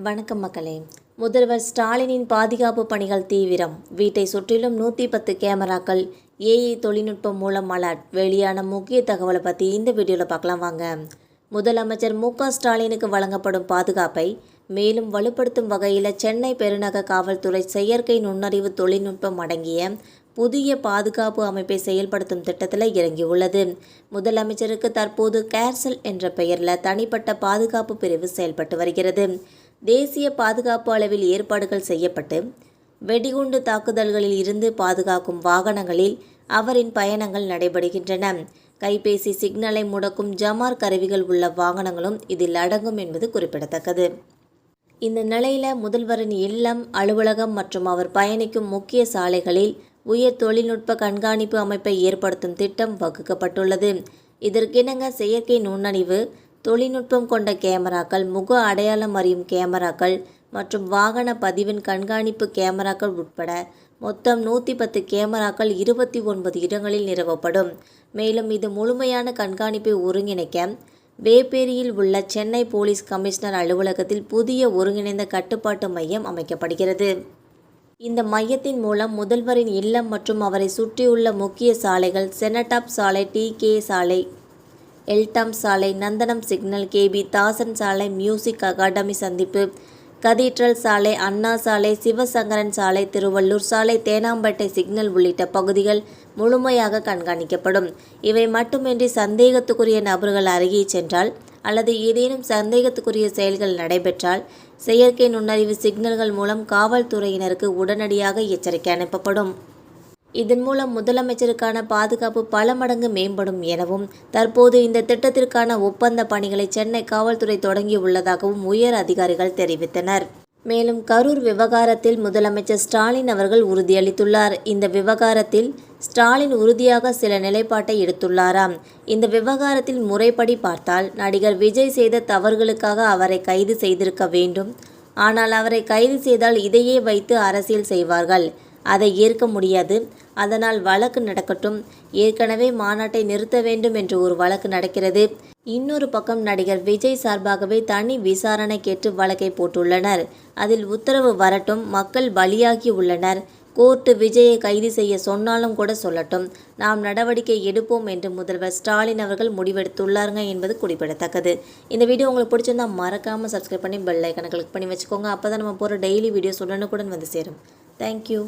வணக்கம் மக்களே. முதல்வர் ஸ்டாலினின் பாதுகாப்பு பணிகள் தீவிரம். வீட்டை சுற்றிலும் 110 கேமராக்கள், ஏஐ தொழில்நுட்பம் மூலம் அலர்ட். வெளியான முக்கிய தகவலை பற்றி இந்த வீடியோவில் பார்க்கலாம் வாங்க. முதலமைச்சர் மு.க. ஸ்டாலினுக்கு வழங்கப்படும் பாதுகாப்பை மேலும் வலுப்படுத்தும் வகையில் சென்னை பெருநகர காவல்துறை செயற்கை நுண்ணறிவு தொழில்நுட்பம் அடங்கிய புதிய பாதுகாப்பு அமைப்பை செயல்படுத்தும் திட்டத்தில் இறங்கியுள்ளது. முதலமைச்சருக்கு தற்போது கேர்செல் என்ற பெயரில் தனிப்பட்ட பாதுகாப்பு பிரிவு செயல்பட்டு வருகிறது. தேசிய பாதுகாப்பு அளவில் ஏற்பாடுகள் செய்யப்பட்டு வெடிகுண்டு தாக்குதல்களில் இருந்து பாதுகாக்கும் வாகனங்களில் அவரின் பயணங்கள் நடைபெறுகின்றன. கைபேசி சிக்னலை முடக்கும் ஜமார் கருவிகள் உள்ள வாகனங்களும் இதில் அடங்கும் என்பது குறிப்பிடத்தக்கது. இந்த நிலையில் முதல்வரின் இல்லம், அலுவலகம் மற்றும் அவர் பயணிக்கும் முக்கிய சாலைகளில் உயர் தொழில்நுட்ப கண்காணிப்பு அமைப்பை ஏற்படுத்தும் திட்டம் வகுக்கப்பட்டுள்ளது. இதற்கிணங்க செயற்கை நுண்ணறிவு தொழில்நுட்பம் கொண்ட கேமராக்கள், முக அடையாளம் அறியும் கேமராக்கள் மற்றும் வாகன பதிவின் கண்காணிப்பு கேமராக்கள் உட்பட மொத்தம் 110 கேமராக்கள் 29 இடங்களில் நிறுவப்படும். மேலும் இது முழுமையான கண்காணிப்பை ஒருங்கிணைக்க வேப்பேரியில் உள்ள சென்னை போலீஸ் கமிஷனர் அலுவலகத்தில் புதிய ஒருங்கிணைந்த கட்டுப்பாட்டு மையம் அமைக்கப்படுகிறது. இந்த மையத்தின் மூலம் முதல்வரின் இல்லம் மற்றும் அவரை சுற்றியுள்ள முக்கிய சாலைகள், செனடாப் சாலை, டி.கே. சாலை, எல்டம் சாலை, நந்தனம் சிக்னல், கே.பி. தாசன் சாலை, மியூசிக் அகாடமி சந்திப்பு, கதீட்ரல் சாலை, அண்ணா சாலை, சிவசங்கரன் சாலை, திருவள்ளூர் சாலை, தேனாம்பேட்டை சிக்னல் உள்ளிட்ட பகுதிகள் முழுமையாக கண்காணிக்கப்படும். இவை மட்டுமின்றி சந்தேகத்துக்குரிய நபர்கள் அருகே சென்றால் அல்லது ஏதேனும் சந்தேகத்துக்குரிய செயல்கள் நடைபெற்றால் செயற்கை நுண்ணறிவு சிக்னல்கள் மூலம் காவல்துறையினருக்கு உடனடியாக எச்சரிக்கை அனுப்பப்படும். இதன் மூலம் முதலமைச்சருக்கான பாதுகாப்பு பல மடங்கு மேம்படும் எனவும் தற்போது இந்த திட்டத்திற்கான ஒப்பந்த பணிகளை சென்னை காவல்துறை தொடங்கியுள்ளதாகவும் உயர் அதிகாரிகள் தெரிவித்தனர். மேலும் கரூர் விவகாரத்தில் முதலமைச்சர் ஸ்டாலின் அவர்கள் உறுதியளித்துள்ளார். இந்த விவகாரத்தில் ஸ்டாலின் உறுதியாக சில நிலைப்பாட்டை எடுத்துள்ளாராம். இந்த விவகாரத்தில் முறைப்படி பார்த்தால் நடிகர் விஜய் செய்த தவறுகளுக்காக அவரை கைது செய்திருக்க வேண்டும். ஆனால் அவரை கைது செய்தால் இதையே வைத்து அரசியல் செய்வார்கள். அதை ஏற்க முடியாது. அதனால் வழக்கு நடக்கட்டும். ஏற்கனவே மாநாட்டை நிறுத்த வேண்டும் என்று ஒரு வழக்கு நடக்கிறது. இன்னொரு பக்கம் நடிகர் விஜய் சார்பாகவே தனி விசாரணை கேட்டு வழக்கை போட்டுள்ளனர். அதில் உத்தரவு வரட்டும். மக்கள் பலியாகி உள்ளனர். கோர்ட்டு விஜயை கைது செய்ய சொன்னாலும் கூட சொல்லட்டும், நாம் நடவடிக்கை எடுப்போம் என்று முதல்வர் ஸ்டாலின் அவர்கள் முடிவெடுத்துள்ளாருங்க என்பது குறிப்பிடத்தக்கது. இந்த வீடியோ உங்களுக்கு பிடிச்சிருந்தா மறக்காமல் சப்ஸ்கிரைப் பண்ணி பெல் ஐக்கனை கிளிக் பண்ணி வச்சுக்கோங்க. அப்போ தான் நம்ம போகிற டெய்லி வீடியோஸ் உடனுக்குடன் வந்து சேரும். தேங்க்யூ.